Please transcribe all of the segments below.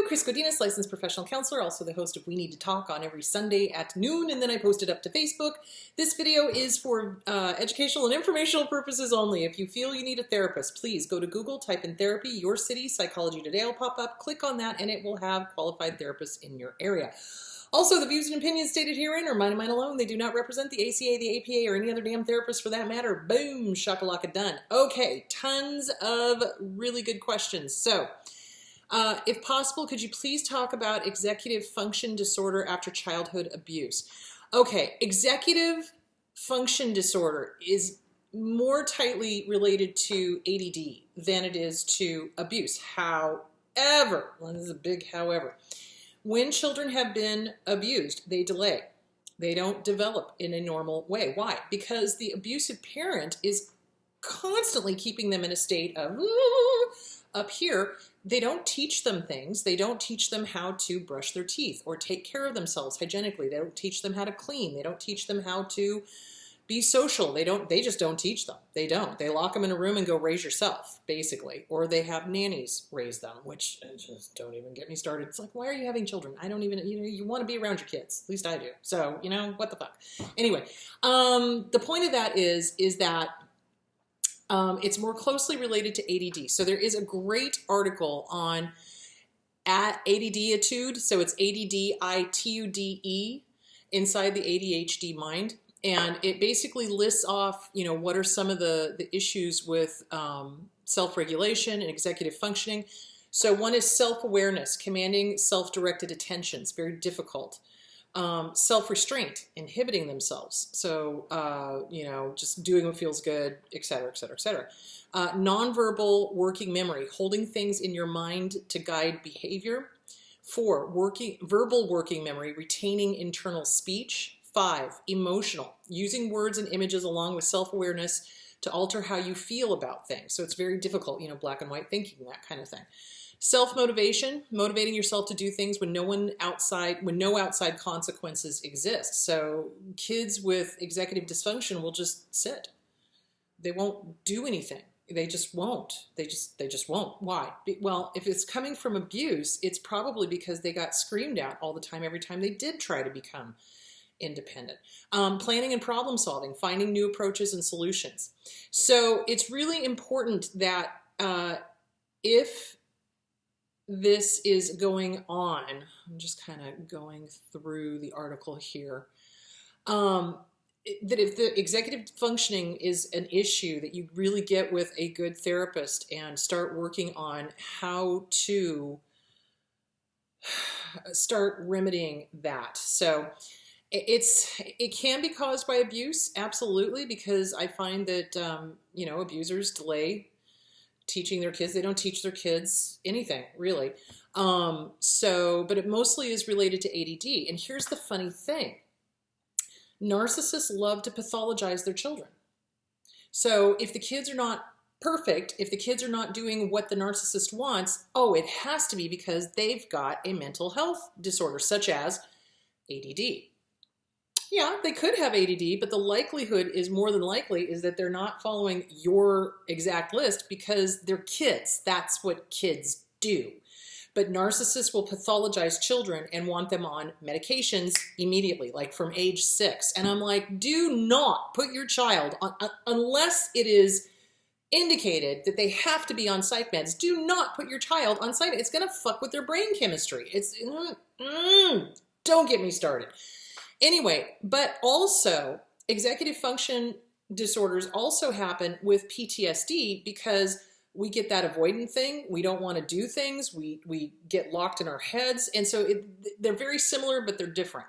Chris Godinez, licensed professional counselor, also the host of We Need to Talk on every Sunday at noon, and then I post it up to Facebook. This video is for educational and informational purposes only. If you feel you need a therapist, please go to Google, type in therapy, your city, Psychology Today will pop up, click on that, and it will have qualified therapists in your area. Also, the views and opinions stated herein are mine and mine alone. They do not represent the ACA, the APA, or any other damn therapist for that matter. Boom, shakalaka done. Okay, tons of really good questions. So, if possible, could you please talk about executive function disorder after childhood abuse? Okay, executive function disorder is more tightly related to ADD than it is to abuse. However, well, this is a big however, when children have been abused, they delay. They don't develop in a normal way. Why? Because the abusive parent is constantly keeping them in a state of up here. They don't teach them things. They don't teach them how to brush their teeth or take care of themselves hygienically. They don't teach them how to clean. They don't teach them how to be social. They just don't teach them. They don't. They lock them in a room and go raise yourself, basically. Or they have nannies raise them, which just don't even get me started. It's like, why are you having children? I don't even, you want to be around your kids. At least I do. So, what the fuck? Anyway, the point of that is that it's more closely related to ADD. So there is a great article on at ADDitude. So it's ADDitude inside the ADHD mind. And it basically lists off, what are some of the issues with self-regulation and executive functioning. So one is self-awareness, commanding self-directed attention. It's very difficult. Self-restraint, inhibiting themselves. So, just doing what feels good, et cetera, et cetera, et cetera. Nonverbal working memory, holding things in your mind to guide behavior. 4, verbal working memory, retaining internal speech. 5, emotional, using words and images along with self-awareness to alter how you feel about things. So it's very difficult, black and white thinking, that kind of thing. Self-motivation, motivating yourself to do things when no outside consequences exist. So kids with executive dysfunction will just sit. They won't do anything. They just won't. They just won't. Why? Well, if it's coming from abuse, it's probably because they got screamed at all the time every time they did try to become independent. Planning and problem solving, finding new approaches and solutions. So it's really important that if this is going on, I'm just kind of going through the article here, that if the executive functioning is an issue, that you really get with a good therapist and start working on how to start remedying that. So it can be caused by abuse, absolutely, because I find that, abusers delay teaching their kids. They don't teach their kids anything, really. But it mostly is related to ADD. And here's the funny thing. Narcissists love to pathologize their children. So if the kids are not perfect, if the kids are not doing what the narcissist wants, it has to be because they've got a mental health disorder, such as ADD. Yeah, they could have ADD, but the likelihood is more than likely is that they're not following your exact list because they're kids. That's what kids do. But narcissists will pathologize children and want them on medications immediately, like from age 6. And I'm like, do not put your child on, unless it is indicated that they have to be on psych meds, do not put your child on psych meds. It's going to fuck with their brain chemistry. Don't get me started. Anyway, but also executive function disorders also happen with PTSD because we get that avoidant thing. We don't want to do things. We get locked in our heads. And so they're very similar, but they're different.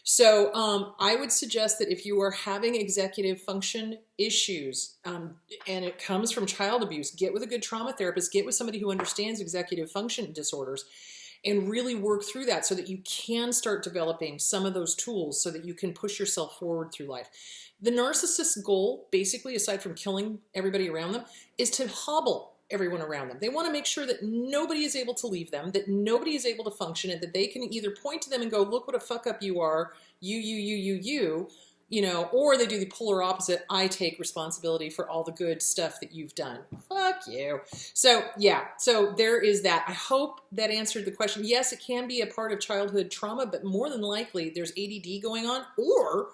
So I would suggest that if you are having executive function issues and it comes from child abuse, get with a good trauma therapist, get with somebody who understands executive function disorders, and really work through that so that you can start developing some of those tools so that you can push yourself forward through life. The narcissist's goal, basically, aside from killing everybody around them, is to hobble everyone around them. They want to make sure that nobody is able to leave them, that nobody is able to function, and that they can either point to them and go, look what a fuck up you are, you, you know, or they do the polar opposite. I take responsibility for all the good stuff that you've done. Fuck you. So yeah, so there is that. I hope that answered the question. Yes, it can be a part of childhood trauma, but more than likely there's ADD going on, or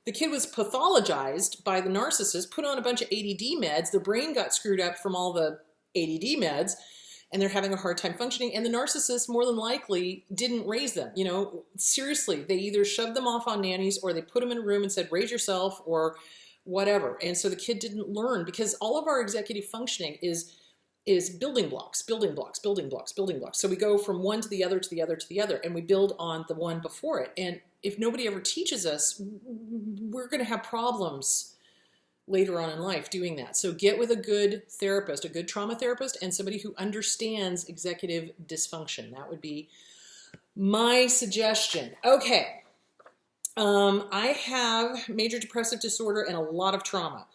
the kid was pathologized by the narcissist, put on a bunch of ADD meds, their brain got screwed up from all the ADD meds, and they're having a hard time functioning, and the narcissist more than likely didn't raise them. You know, seriously, they either shoved them off on nannies or they put them in a room and said, raise yourself or whatever. And so the kid didn't learn, because all of our executive functioning is building blocks, building blocks, building blocks, building blocks. So we go from one to the other, to the other, to the other, and we build on the one before it. And if nobody ever teaches us, we're going to have problems later on in life doing that. So get with a good therapist, a good trauma therapist, and somebody who understands executive dysfunction. That would be my suggestion. Okay. I have major depressive disorder and a lot of trauma.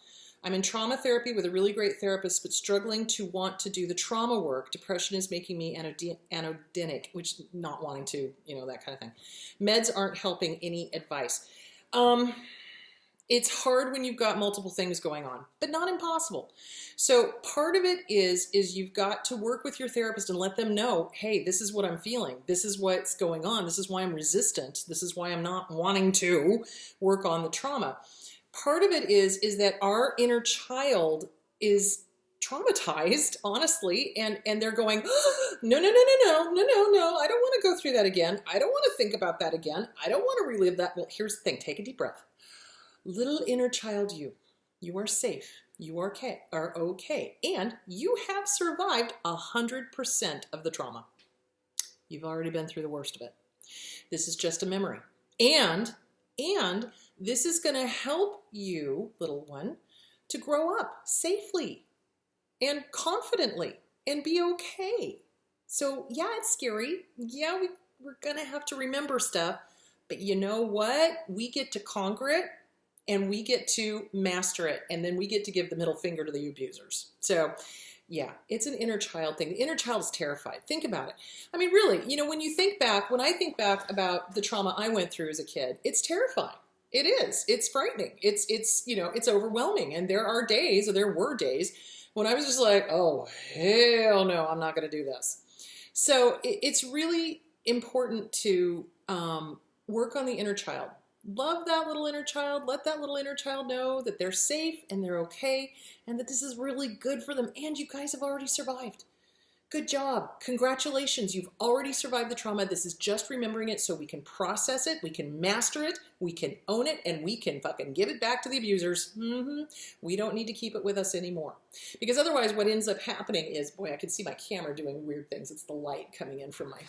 I'm in trauma therapy with a really great therapist, but struggling to want to do the trauma work. Depression is making me anodinic, which not wanting to, you know, that kind of thing. Meds aren't helping. Any advice? It's hard when you've got multiple things going on, but not impossible. So part of it is you've got to work with your therapist and let them know, hey, this is what I'm feeling. This is what's going on. This is why I'm resistant. This is why I'm not wanting to work on the trauma. Part of it is that our inner child is traumatized, honestly, and they're going, oh, no, I don't want to go through that again. I don't want to think about that again. I don't want to relive that. Well, here's the thing. Take a deep breath. Little inner child you are safe. You are okay. And you have survived 100% of the trauma. You've already been through the worst of it. This is just a memory. And this is going to help you, little one, to grow up safely and confidently and be okay. So yeah, it's scary. Yeah, we're going to have to remember stuff. But you know what? We get to conquer it and we get to master it. And then we get to give the middle finger to the abusers. So yeah, it's an inner child thing. The inner child is terrified. Think about it. I mean, really, you know, when I think back about the trauma I went through as a kid, it's terrifying. It is. It's frightening. It's you know, it's overwhelming. And there were days when I was just like, oh, hell no, I'm not going to do this. So it's really important to work on the inner child. Love that little inner child. Let that little inner child know that they're safe and they're okay and that this is really good for them. And you guys have already survived. Good job. Congratulations. You've already survived the trauma. This is just remembering it so we can process it, we can master it, we can own it, and we can fucking give it back to the abusers. We don't need to keep it with us anymore. Because otherwise what ends up happening is, boy, I can see my camera doing weird things. It's the light coming in from my...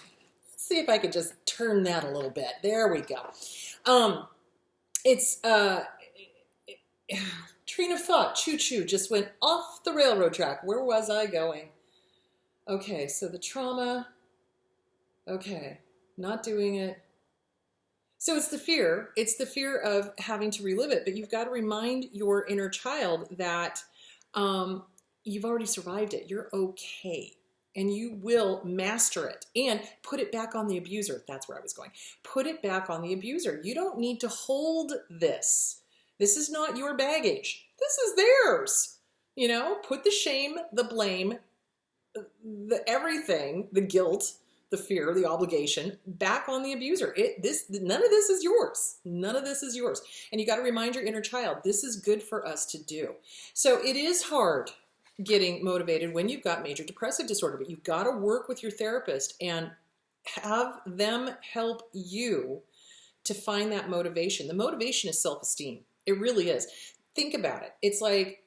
Let's see if I can just turn that a little bit. There we go. Train of thought, choo-choo, just went off the railroad track. Where was I going? Okay, so the trauma, okay, not doing it. So it's the fear of having to relive it, but you've got to remind your inner child that you've already survived it. You're okay. And you will master it and put it back on the abuser. That's where I was going. Put it back on the abuser. You don't need to hold this. This is not your baggage. This is theirs. You know, put the shame, the blame, the everything, the guilt, the fear, the obligation back on the abuser. None of this is yours. None of this is yours. And you got to remind your inner child, this is good for us to do. So it is hard getting motivated when you've got major depressive disorder, but you've got to work with your therapist and have them help you to find that motivation. The motivation is self-esteem. It really is. Think about it. It's like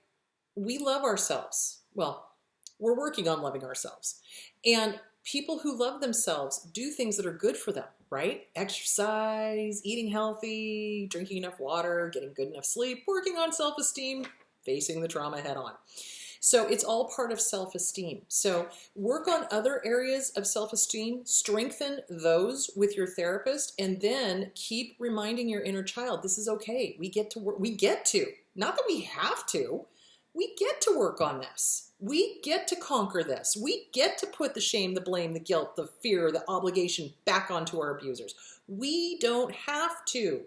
we love ourselves. Well, we're working on loving ourselves. And people who love themselves do things that are good for them, right? Exercise, eating healthy, drinking enough water, getting good enough sleep, working on self-esteem, facing the trauma head on. So it's all part of self-esteem. So work on other areas of self-esteem, strengthen those with your therapist, and then keep reminding your inner child, this is okay. We get to work. We get to, not that we have to, we get to work on this. We get to conquer this. We get to put the shame, the blame, the guilt, the fear, the obligation back onto our abusers. We don't have to.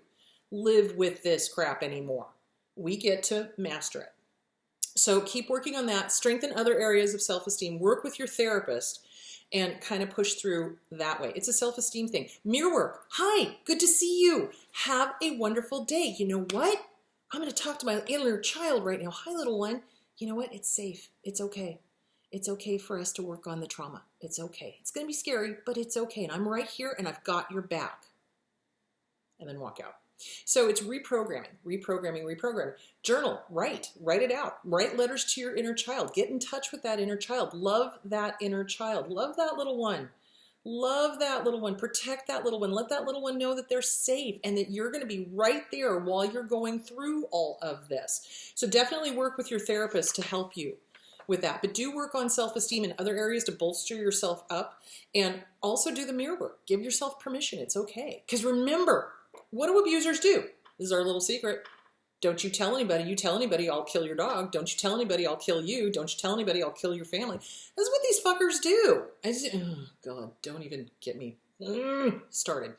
live with this crap anymore. We get to master it. So keep working on that. Strengthen other areas of self-esteem. Work with your therapist and kind of push through that way. It's a self-esteem thing. Mirror work. Hi, good to see you. Have a wonderful day. You know what? I'm going to talk to my inner child right now. Hi, little one. You know what? It's safe. It's okay. It's okay for us to work on the trauma. It's okay. It's going to be scary, but it's okay. And I'm right here and I've got your back. And then walk out. So it's reprogramming, reprogramming, reprogramming. Journal, write it out. Write letters to your inner child. Get in touch with that inner child. Love that inner child. Love that little one. Love that little one. Protect that little one. Let that little one know that they're safe and that you're going to be right there while you're going through all of this. So definitely work with your therapist to help you with that. But do work on self-esteem in other areas to bolster yourself up, and also do the mirror work. Give yourself permission. It's okay. Because remember, what do abusers do? This is our little secret. Don't you tell anybody. You tell anybody, I'll kill your dog. Don't you tell anybody, I'll kill you. Don't you tell anybody, I'll kill your family. That's what these fuckers do. Oh God, don't even get me started.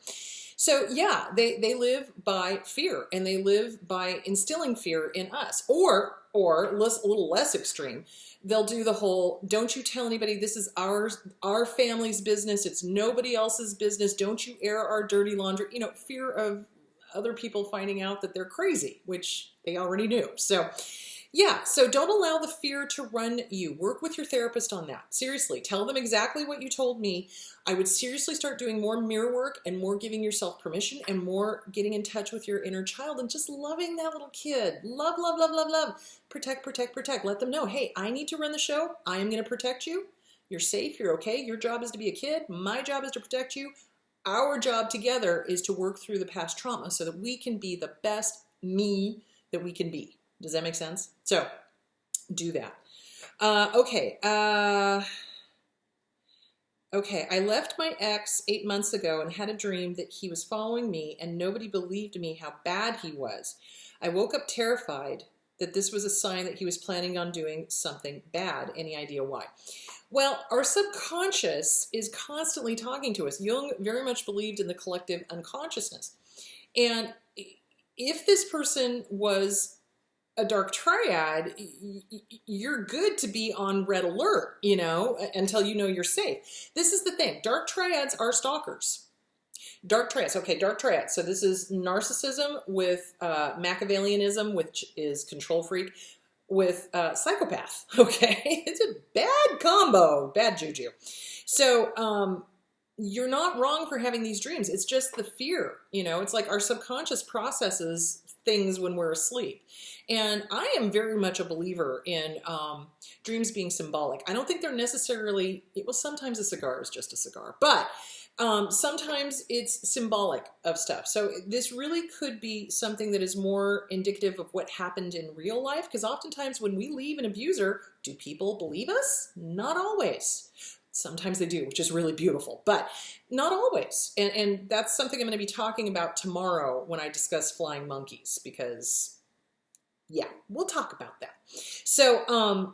So yeah, they live by fear, and they live by instilling fear in us. Or a little less extreme, they'll do the whole, don't you tell anybody, this is our family's business, it's nobody else's business, don't you air our dirty laundry. You know, fear of other people finding out that they're crazy, which they already knew. So yeah, so don't allow the fear to run you. Work with your therapist on that. Seriously, tell them exactly what you told me. I would seriously start doing more mirror work and more giving yourself permission and more getting in touch with your inner child and just loving that little kid. Love, love, love, love, love. Protect, protect, protect. Let them know, hey, I need to run the show. I am going to protect you. You're safe. You're okay. Your job is to be a kid. My job is to protect you. Our job together is to work through the past trauma so that we can be the best me that we can be. Does that make sense? So do that. Okay. I left my ex 8 months ago and had a dream that he was following me and nobody believed me how bad he was. I woke up terrified that this was a sign that he was planning on doing something bad. Any idea why? Well, our subconscious is constantly talking to us. Jung very much believed in the collective unconsciousness. And if this person was a dark triad, you're good to be on red alert, you know, until you know you're safe. This is the thing. Dark triads are stalkers. Dark triads. Okay, dark triads. So this is narcissism with Machiavellianism, which is control freak, with psychopath. Okay, it's a bad combo, bad juju. So you're not wrong for having these dreams. It's just the fear, you know. It's like our subconscious processes things when we're asleep. And I am very much a believer in dreams being symbolic. I don't think they're necessarily, well, sometimes a cigar is just a cigar, but sometimes it's symbolic of stuff. So this really could be something that is more indicative of what happened in real life, because oftentimes when we leave an abuser, do people believe us? Not always. Sometimes they do, which is really beautiful, but not always. And that's something I'm going to be talking about tomorrow when I discuss flying monkeys, because yeah, we'll talk about that. So,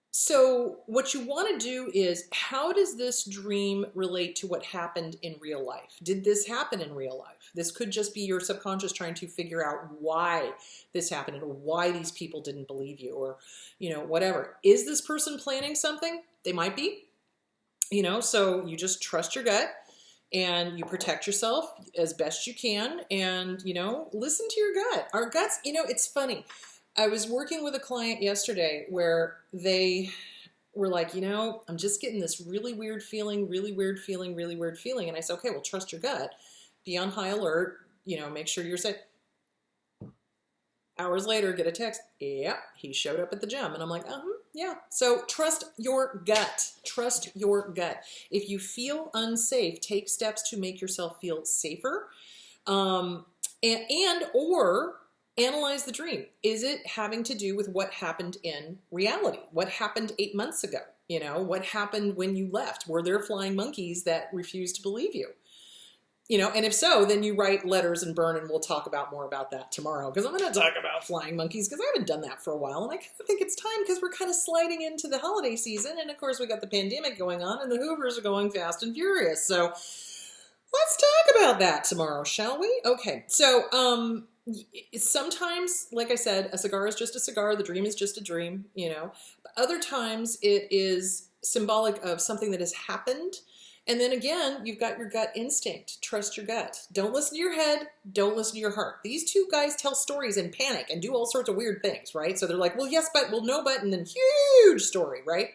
so what you want to do is, how does this dream relate to what happened in real life? Did this happen in real life? This could just be your subconscious trying to figure out why this happened or why these people didn't believe you, or, you know, whatever. Is this person planning something? They might be. You know, so you just trust your gut and you protect yourself as best you can, and, you know, listen to your gut. Our guts, you know, it's funny. I was working with a client yesterday where they were like, you know, I'm just getting this really weird feeling, really weird feeling, really weird feeling. And I said, okay, well, trust your gut. Be on high alert, you know, make sure you're safe. Hours later, get a text, yeah, he showed up at the gym. And I'm like, yeah. So trust your gut. Trust your gut. If you feel unsafe, take steps to make yourself feel safer. And or analyze the dream. Is it having to do with what happened in reality? What happened 8 months ago? You know, what happened when you left? Were there flying monkeys that refused to believe you? You know, and if so, then you write letters and burn, and we'll talk about more about that tomorrow, because I'm going to talk about flying monkeys, because I haven't done that for a while, and I kind of think it's time, because we're kind of sliding into the holiday season, and of course we got the pandemic going on, and the Hoovers are going fast and furious, so let's talk about that tomorrow, shall we? Okay, so Sometimes, like I said, a cigar is just a cigar. The dream is just a dream, you know. But other times it is symbolic of something that has happened. And then again, you've got your gut instinct. Trust your gut. Don't listen to your head. Don't listen to your heart. These two guys tell stories and panic and do all sorts of weird things, right? So they're like, well, yes, but, well, no, but, and then huge story, right?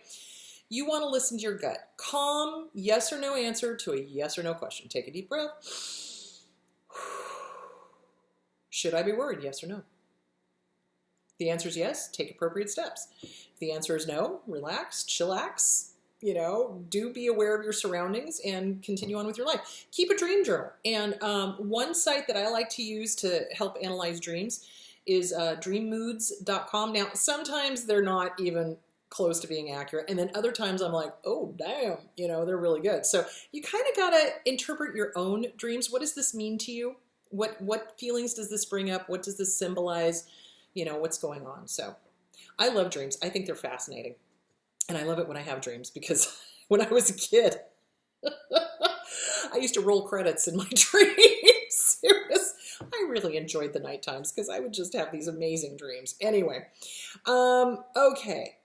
You want to listen to your gut. Calm, yes or no answer to a yes or no question. Take a deep breath. Should I be worried? Yes or no? If the answer is yes, take appropriate steps. If the answer is no, relax, chillax, you know, do be aware of your surroundings and continue on with your life. Keep a dream journal. And one site that I like to use to help analyze dreams is dreammoods.com. Now, sometimes they're not even close to being accurate. And then other times I'm like, oh, damn, you know, they're really good. So you kind of got to interpret your own dreams. What does this mean to you? What feelings does this bring up? What does this symbolize? You know, what's going on? So I love dreams. I think they're fascinating. And I love it when I have dreams because when I was a kid, I used to roll credits in my dreams. I really enjoyed the night times because I would just have these amazing dreams. Anyway, okay.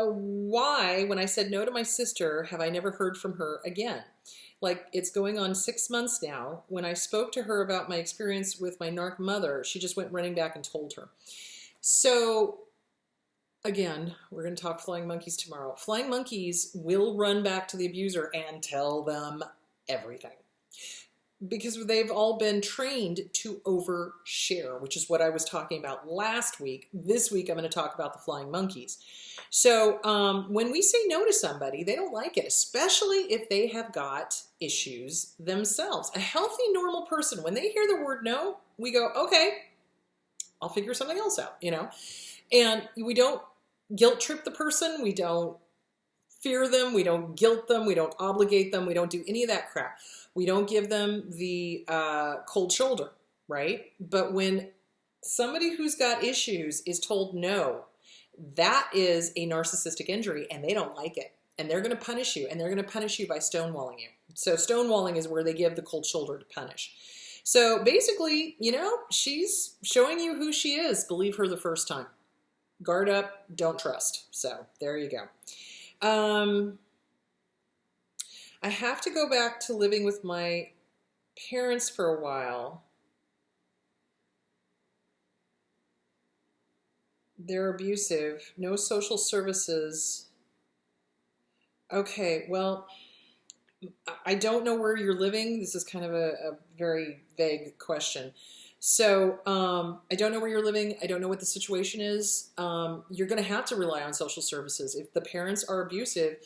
Why, when I said no to my sister, have I never heard from her again? Like, it's going on 6 months now. When I spoke to her about my experience with my narc mother, she just went running back and told her. So, again, we're going to talk flying monkeys tomorrow. Flying monkeys will run back to the abuser and tell them everything. Because they've all been trained to overshare, which is what I was talking about last week. This week, I'm going to talk about the flying monkeys. So when we say no to somebody, they don't like it, especially if they have got issues themselves. A healthy, normal person, when they hear the word no, we go, okay, I'll figure something else out, you know? And we don't guilt trip the person. We don't fear them. We don't guilt them. We don't obligate them. We don't do any of that crap. We don't give them the cold shoulder, right? But when somebody who's got issues is told no, that is a narcissistic injury and they don't like it. And they're going to punish you, and they're going to punish you by stonewalling you. So stonewalling is where they give the cold shoulder to punish. So basically, you know, she's showing you who she is. Believe her the first time. Guard up, don't trust. So there you go. I have to go back to living with my parents for a while. They're abusive. No social services. Okay, well, I don't know where you're living. This is kind of a very vague question. So I don't know where you're living. I don't know what the situation is. You're going to have to rely on social services. If the parents are abusive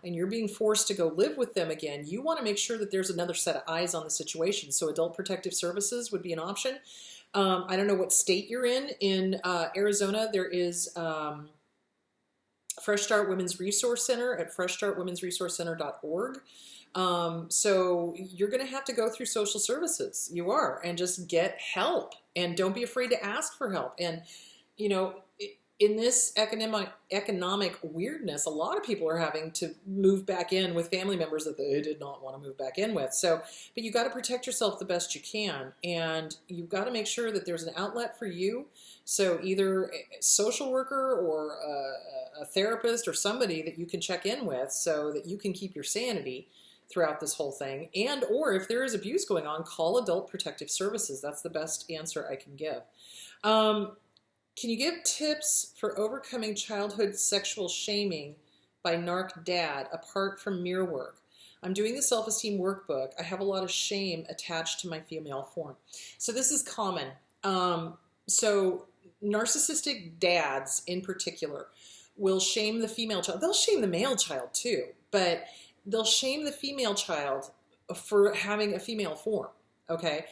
and you're being forced to go live with them again, you want to make sure that there's another set of eyes on the situation. So Adult Protective Services would be an option. I don't know what state you're in. In Arizona, there is Fresh Start Women's Resource Center at freshstartwomensresourcecenter.org. So you're going to have to go through social services. You are, and just get help, and don't be afraid to ask for help. And, you know, in this economic weirdness, a lot of people are having to move back in with family members that they did not want to move back in with. So, but you got to protect yourself the best you can, and you've got to make sure that there's an outlet for you. So either a social worker or a therapist or somebody that you can check in with so that you can keep your sanity throughout this whole thing. And or if there is abuse going on, call Adult Protective Services. That's the best answer I can give. Can you give tips for overcoming childhood sexual shaming by narc dad apart from mirror work? I'm doing the self-esteem workbook. I have a lot of shame attached to my female form. So this is common. So narcissistic dads in particular will shame the female child. They'll shame the male child too, but they'll shame the female child for having a female form, okay?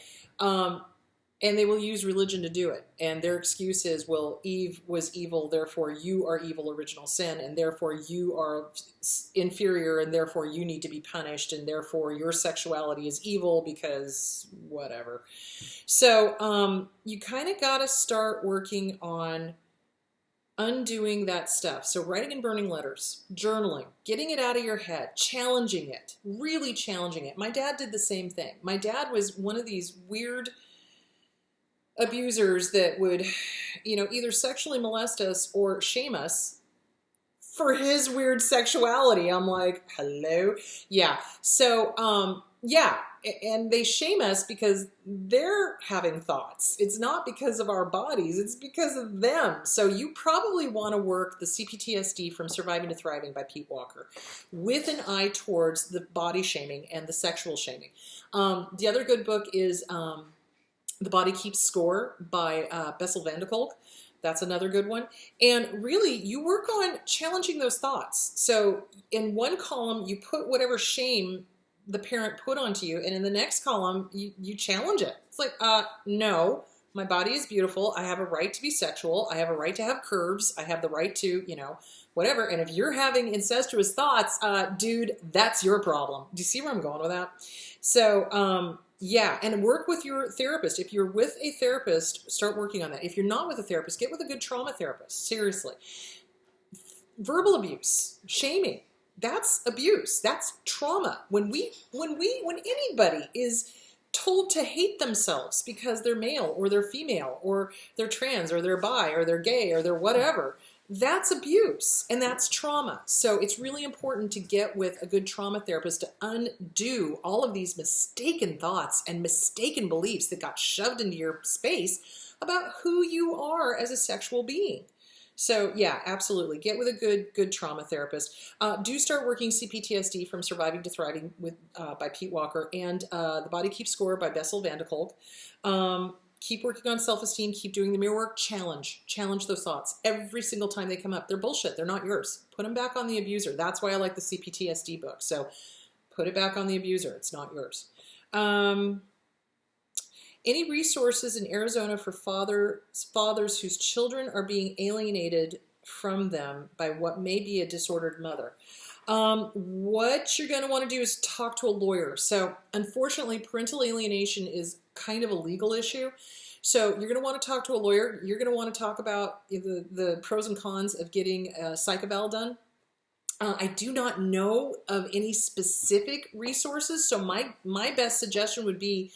And they will use religion to do it. And their excuse is, well, Eve was evil, therefore you are evil, original sin, and therefore you are inferior, and therefore you need to be punished, and therefore your sexuality is evil because whatever. So you kind of got to start working on undoing that stuff. So writing and burning letters, journaling, getting it out of your head, challenging it, really challenging it. My dad did the same thing. My dad was one of these weird abusers that would, either sexually molest us or shame us for his weird sexuality. I'm like, hello? Yeah. So, yeah. And they shame us because they're having thoughts. It's not because of our bodies. It's because of them. So you probably want to work the CPTSD from Surviving to Thriving by Pete Walker with an eye towards the body shaming and the sexual shaming. The other good book is The Body Keeps Score by Bessel van der Kolk. That's another good one. And really, you work on challenging those thoughts. So in one column, you put whatever shame the parent put onto you, and in the next column, you challenge it. It's like, no, my body is beautiful. I have a right to be sexual. I have a right to have curves. I have the right to, whatever. And if you're having incestuous thoughts, dude, that's your problem. Do you see where I'm going with that? So, yeah, and work with your therapist. If you're with a therapist, start working on that. If you're not with a therapist, get with a good trauma therapist. Seriously. Verbal abuse, shaming, that's abuse. That's trauma. When anybody is told to hate themselves because they're male or they're female or they're trans or they're bi or they're gay or they're whatever, that's abuse and that's trauma. So it's really important to get with a good trauma therapist to undo all of these mistaken thoughts and mistaken beliefs that got shoved into your space about who you are as a sexual being. So yeah, absolutely. Get with a good trauma therapist. Do start working CPTSD from Surviving to Thriving by Pete Walker and The Body Keeps Score by Bessel van der Kolk. Keep working on self-esteem. Keep doing the mirror work. Challenge those thoughts every single time they come up. They're bullshit. They're not yours. Put them back on the abuser. That's why I like the CPTSD book. So put it back on the abuser. It's not yours. Any resources in Arizona for fathers whose children are being alienated from them by what may be a disordered mother? What you're going to want to do is talk to a lawyer. So unfortunately, parental alienation is kind of a legal issue. So you're going to want to talk to a lawyer. You're going to want to talk about the pros and cons of getting a psych eval done. I do not know of any specific resources. So my best suggestion would be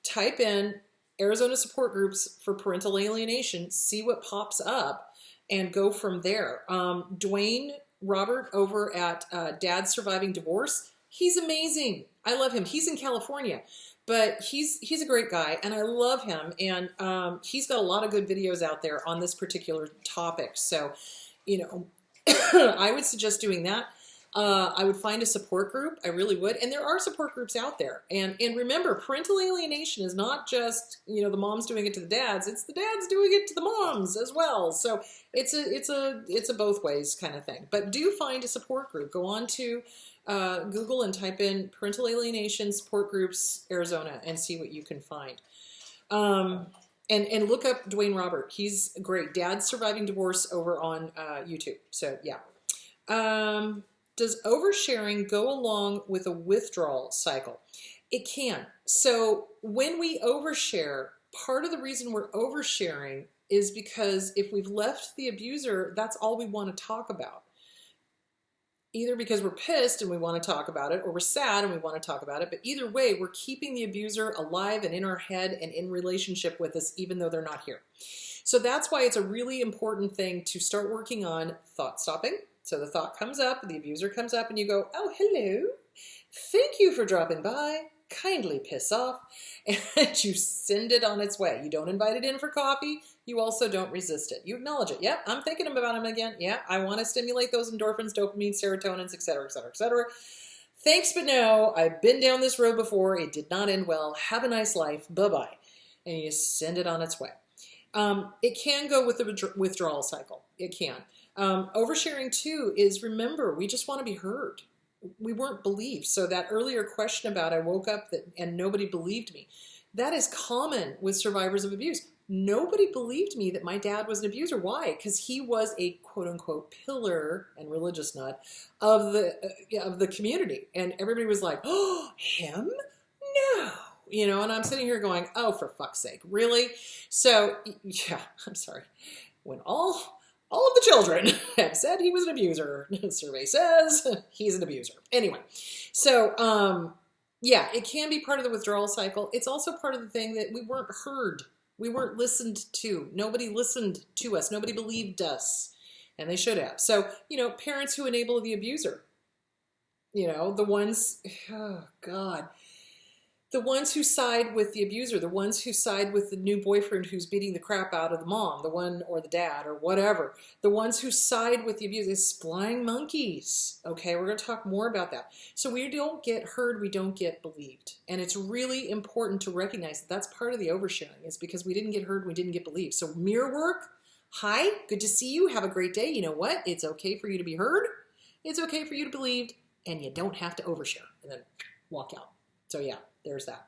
type in Arizona support groups for parental alienation, see what pops up, and go from there. Dwayne Robert over at Dad's Surviving Divorce, he's amazing. I love him. He's in California, but he's a great guy, and I love him. And he's got a lot of good videos out there on this particular topic. So, I would suggest doing that. I would find a support group. I really would. And there are support groups out there. And remember, parental alienation is not just, the moms doing it to the dads. It's the dads doing it to the moms as well. So it's a both ways kind of thing. But do find a support group. Go on to Google and type in parental alienation support groups Arizona and see what you can find. And look up Dwayne Robert. He's great. Dad's Surviving Divorce over on YouTube. So yeah. Does oversharing go along with a withdrawal cycle? It can. So when we overshare, part of the reason we're oversharing is because if we've left the abuser, that's all we want to talk about. Either because we're pissed and we want to talk about it, or we're sad and we want to talk about it. But either way, we're keeping the abuser alive and in our head and in relationship with us, even though they're not here. So that's why it's a really important thing to start working on thought stopping. So the thought comes up, the abuser comes up, and you go, oh, hello. Thank you for dropping by. Kindly piss off. And you send it on its way. You don't invite it in for coffee. You also don't resist it. You acknowledge it. Yep, I'm thinking about him again. Yeah, I want to stimulate those endorphins, dopamine, serotonins, et cetera, et cetera, et cetera. Thanks, but no. I've been down this road before. It did not end well. Have a nice life. Bye-bye. And you send it on its way. It can go with the withdrawal cycle. It can. Oversharing too is, remember, we just want to be heard. We weren't believed. So that earlier question about I woke up and nobody believed me, that is common with survivors of abuse. Nobody believed me that my dad was an abuser. Why? Because he was a quote unquote pillar and religious nut of the community. And everybody was like, oh, him? No. And I'm sitting here going, oh, for fuck's sake, really? So yeah, I'm sorry. When all all of the children have said he was an abuser. The survey says he's an abuser. Anyway, so yeah, it can be part of the withdrawal cycle. It's also part of the thing that we weren't heard. We weren't listened to. Nobody listened to us. Nobody believed us. And they should have. So, you know, parents who enable the abuser. You know, the ones, oh God, the ones who side with the abuser, the ones who side with the new boyfriend who's beating the crap out of the mom, the one or the dad or whatever, the ones who side with the abuser, is flying monkeys. Okay, we're going to talk more about that. So we don't get heard, we don't get believed. And it's really important to recognize that that's part of the oversharing, is because we didn't get heard, we didn't get believed. So mirror work, hi, good to see you, have a great day. You know what? It's okay for you to be heard, it's okay for you to be believed, and you don't have to overshare and then walk out. So yeah, there's that.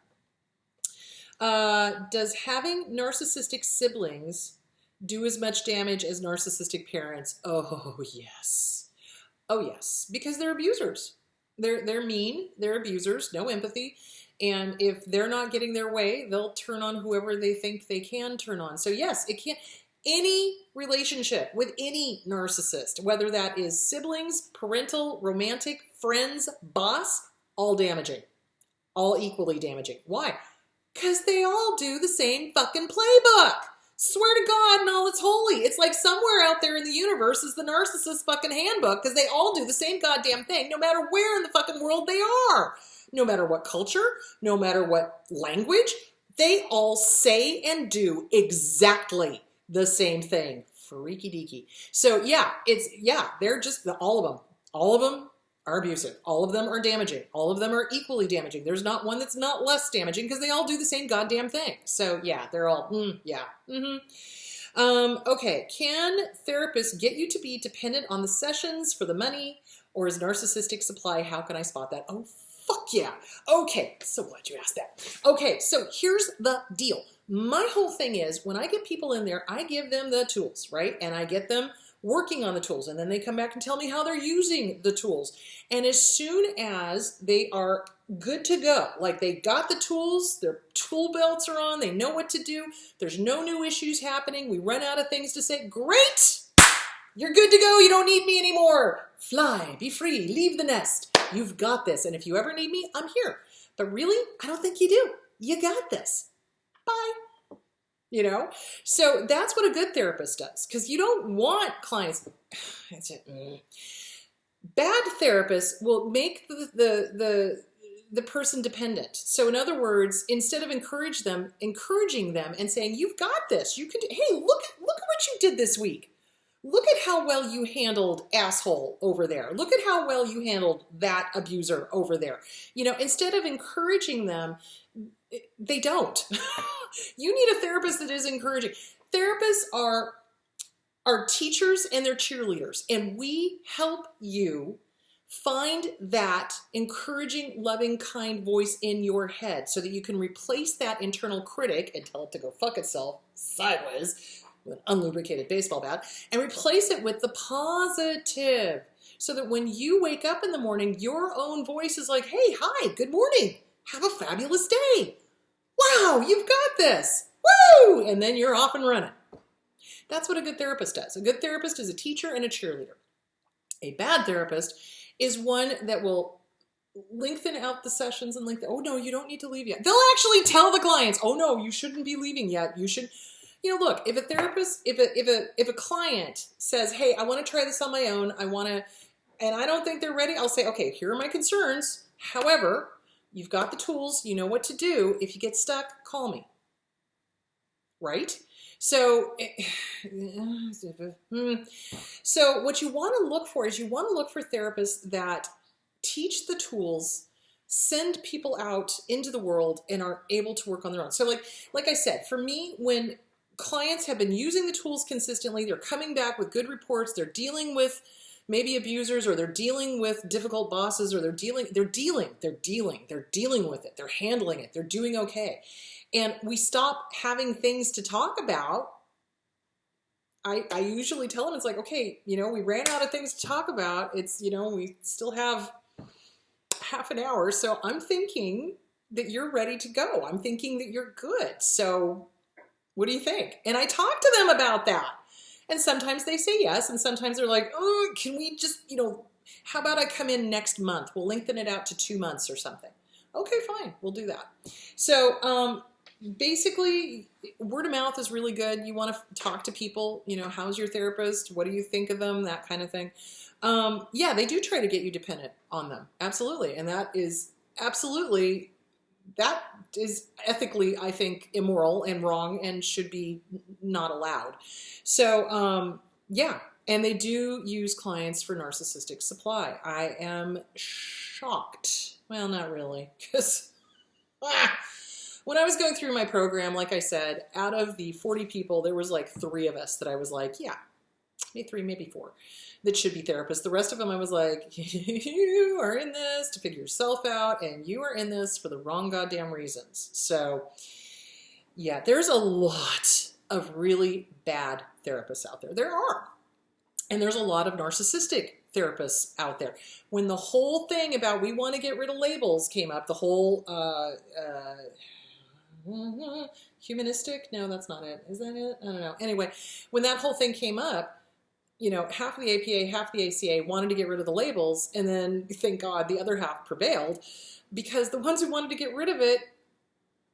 Does having narcissistic siblings do as much damage as narcissistic parents? Oh, yes. Oh, yes. Because they're abusers. They're mean. They're abusers. No empathy. And if they're not getting their way, they'll turn on whoever they think they can turn on. So yes, it can't. Any relationship with any narcissist, whether that is siblings, parental, romantic, friends, boss, all damaging. All equally damaging. Why? Because they all do the same fucking playbook. Swear to God and all that's holy. It's like somewhere out there in the universe is the narcissist fucking handbook, because they all do the same goddamn thing no matter where in the fucking world they are. No matter what culture, no matter what language, they all say and do exactly the same thing. Freaky deaky. So yeah, they're just all of them. All of them are abusive. All of them are damaging. All of them are equally damaging. There's not one that's not less damaging, because they all do the same goddamn thing. So yeah, they're all, yeah. Okay, can therapists get you to be dependent on the sessions for the money, or is narcissistic supply? How can I spot that? Oh, fuck yeah. Okay, so glad you asked that. Okay, so here's the deal. My whole thing is, when I get people in there, I give them the tools, right? And I get them working on the tools, and then they come back and tell me how they're using the tools. And as soon as they are good to go, like they got the tools, their tool belts are on, they know what to do, there's no new issues happening, we run out of things to say, great, you're good to go, you don't need me anymore. Fly, be free, leave the nest. You've got this, and if you ever need me, I'm here. But really, I don't think you do. You got this. Bye. You know, so that's what a good therapist does, because you don't want clients. Bad therapists will make the person dependent. So in other words, instead of encouraging them and saying, "You've got this. You can. Hey, look at what you did this week. Look at how well you handled asshole over there. Look at how well you handled that abuser over there." You know, instead of encouraging them, they don't. You need a therapist that is encouraging. Therapists are teachers and they're cheerleaders, and we help you find that encouraging, loving, kind voice in your head so that you can replace that internal critic and tell it to go fuck itself sideways with an unlubricated baseball bat, and replace it with the positive, so that when you wake up in the morning, your own voice is like, "Hey, hi, good morning. Have a fabulous day. Wow, you've got this. Woo!" And then you're off and running. That's what a good therapist does. A good therapist is a teacher and a cheerleader. A bad therapist is one that will lengthen out the sessions and oh no, you don't need to leave yet. They'll actually tell the clients, "Oh no, you shouldn't be leaving yet. You should." You know, look, if a therapist, if a client says, "Hey, I want to try this on my own. And I don't think they're ready," I'll say, "Okay, here are my concerns. However, you've got the tools, you know what to do. If you get stuck, call me." Right? So what you want to look for is you want to look for therapists that teach the tools, send people out into the world, and are able to work on their own. So like I said, for me, when clients have been using the tools consistently, they're coming back with good reports, they're dealing with maybe abusers, or they're dealing with difficult bosses, or they're dealing with it, they're handling it, they're doing okay. And we stop having things to talk about. I usually tell them, it's like, okay, you know, we ran out of things to talk about. It's, you know, we still have half an hour. So I'm thinking that you're ready to go. I'm thinking that you're good. So what do you think? And I talk to them about that. And sometimes they say yes, and sometimes they're like, oh, can we just, how about I come in next month? We'll lengthen it out to 2 months or something. Okay, fine, we'll do that. So basically, word of mouth is really good. You want to talk to people, how's your therapist? What do you think of them? That kind of thing. Yeah, they do try to get you dependent on them. Absolutely. And that is ethically, I think, immoral and wrong and should be not allowed. So, yeah, and they do use clients for narcissistic supply. I am shocked. Well, not really, because when I was going through my program, like I said, out of the 40 people, there was like 3 of us that I was like, yeah, maybe 3, maybe 4 that should be therapists. The rest of them, I was like, you are in this to figure yourself out, and you are in this for the wrong goddamn reasons. So, yeah, there's a lot of really bad therapists out there. There are. And there's a lot of narcissistic therapists out there. When the whole thing about we want to get rid of labels came up, the whole humanistic, no, that's not it. Is that it? I don't know. Anyway, when that whole thing came up, half of the APA, half the ACA wanted to get rid of the labels, and then, thank God, the other half prevailed, because the ones who wanted to get rid of it,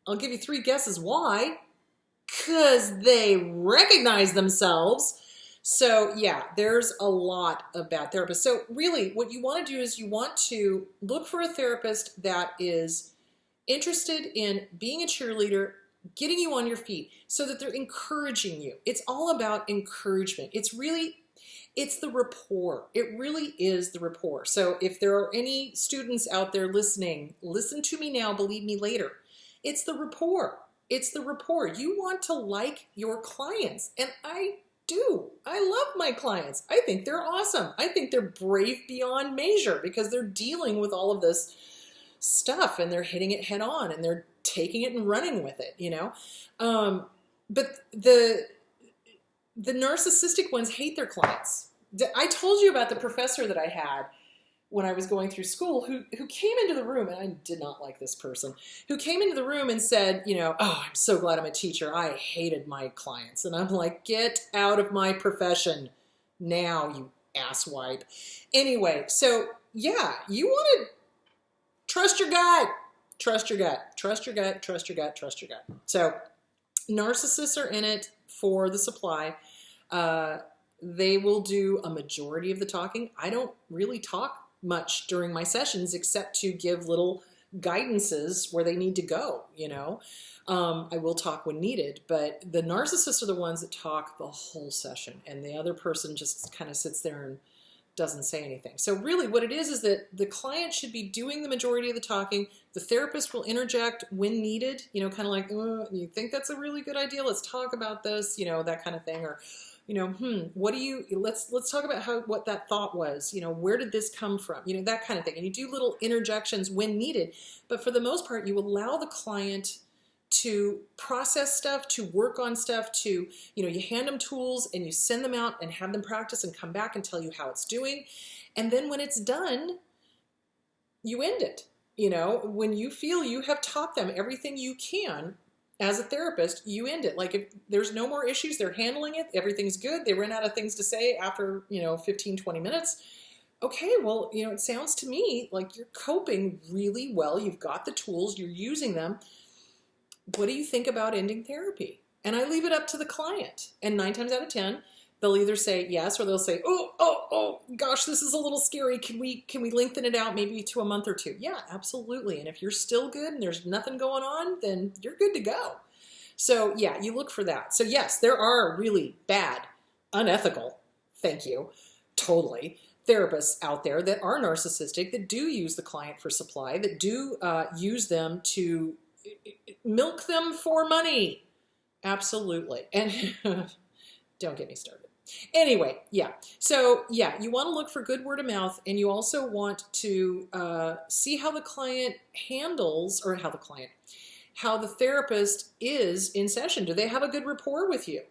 I'll give you 3 guesses why. Because they recognize themselves. So, yeah, there's a lot of bad therapists. So, really, what you want to do is you want to look for a therapist that is interested in being a cheerleader, getting you on your feet, so that they're encouraging you. It's all about encouragement. It's the rapport. It really is the rapport. So if there are any students out there listening, listen to me now, believe me later. It's the rapport. It's the rapport. You want to like your clients. And I do. I love my clients. I think they're awesome. I think they're brave beyond measure because they're dealing with all of this stuff and they're hitting it head on and they're taking it and running with it, But the narcissistic ones hate their clients. I told you about the professor that I had when I was going through school who came into the room, and I did not like this person, who came into the room and said, oh, I'm so glad I'm a teacher. I hated my clients. And I'm like, get out of my profession now, you asswipe. Anyway, so yeah, you want to trust your gut. Trust your gut. Trust your gut. Trust your gut. Trust your gut. So narcissists are in it for the supply. They will do a majority of the talking. I don't really talk much during my sessions except to give little guidances where they need to go, I will talk when needed, but the narcissists are the ones that talk the whole session, and the other person just kind of sits there and doesn't say anything. So really what it is that the client should be doing the majority of the talking. The therapist will interject when needed, kind of like, oh, you think that's a really good idea? Let's talk about this, that kind of thing. Or, what do you, let's talk about what that thought was, where did this come from? That kind of thing. And you do little interjections when needed, but for the most part, you allow the client to process stuff, to work on stuff, to, you hand them tools and you send them out and have them practice and come back and tell you how it's doing. And then when it's done, you end it. When you feel you have taught them everything you can as a therapist, you end it. Like if there's no more issues, they're handling it, everything's good, they ran out of things to say after, 15, 20 minutes. Okay, well, it sounds to me like you're coping really well. You've got the tools, you're using them. What do you think about ending therapy? And I leave it up to the client. And 9 times out of 10, they'll either say yes, or they'll say, oh, gosh, this is a little scary. Can we lengthen it out maybe to a month or 2? Yeah, absolutely. And if you're still good and there's nothing going on, then you're good to go. So yeah, you look for that. So yes, there are really bad, unethical, thank you, totally, therapists out there that are narcissistic, that do use the client for supply, that do use them to milk them for money. Absolutely. And don't get me started. Anyway, yeah. So yeah, you want to look for good word of mouth, and you also want to see how the client handles, or how the therapist is in session. Do they have a good rapport with you?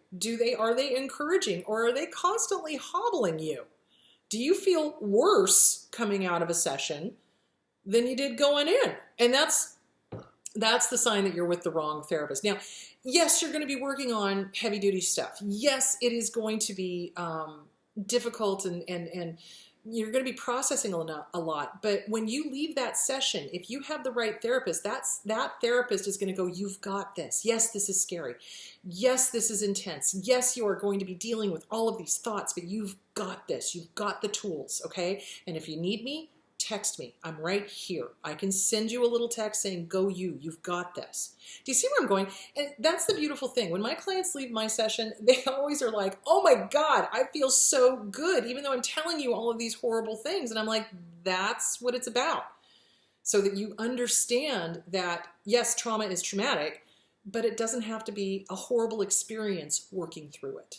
Are they encouraging, or are they constantly hobbling you? Do you feel worse coming out of a session than you did going in? And that's that's the sign that you're with the wrong therapist. Now, yes, you're going to be working on heavy duty stuff. Yes, it is going to be difficult and you're going to be processing a lot. But when you leave that session, if you have the right therapist, that therapist is going to go, you've got this. Yes, this is scary. Yes, this is intense. Yes, you are going to be dealing with all of these thoughts, but you've got this. You've got the tools, okay? And if you need me, text me. I'm right here. I can send you a little text saying, go you, you've got this. Do you see where I'm going? And that's the beautiful thing. When my clients leave my session, they always are like, oh my God, I feel so good, even though I'm telling you all of these horrible things. And I'm like, that's what it's about. So that you understand that, yes, trauma is traumatic, but it doesn't have to be a horrible experience working through it.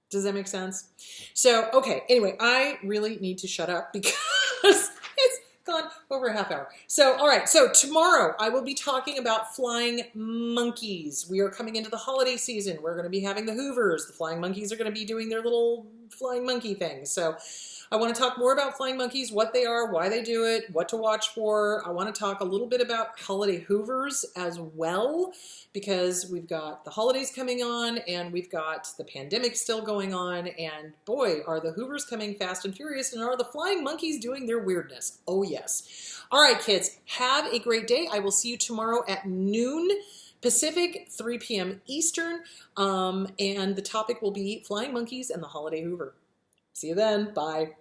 Does that make sense? So, okay, anyway, I really need to shut up because it's gone over a half hour. So, all right, so tomorrow I will be talking about flying monkeys. We are coming into the holiday season. We're going to be having the Hoovers. The flying monkeys are going to be doing their little flying monkey things. So I want to talk more about flying monkeys, what they are, why they do it, what to watch for. I want to talk a little bit about holiday Hoovers as well, because we've got the holidays coming on and we've got the pandemic still going on. And boy, are the Hoovers coming fast and furious, and are the flying monkeys doing their weirdness? Oh yes. All right, kids, have a great day. I will see you tomorrow at noon Pacific, 3 p.m. Eastern. And the topic will be flying monkeys and the holiday Hoover. See you then. Bye.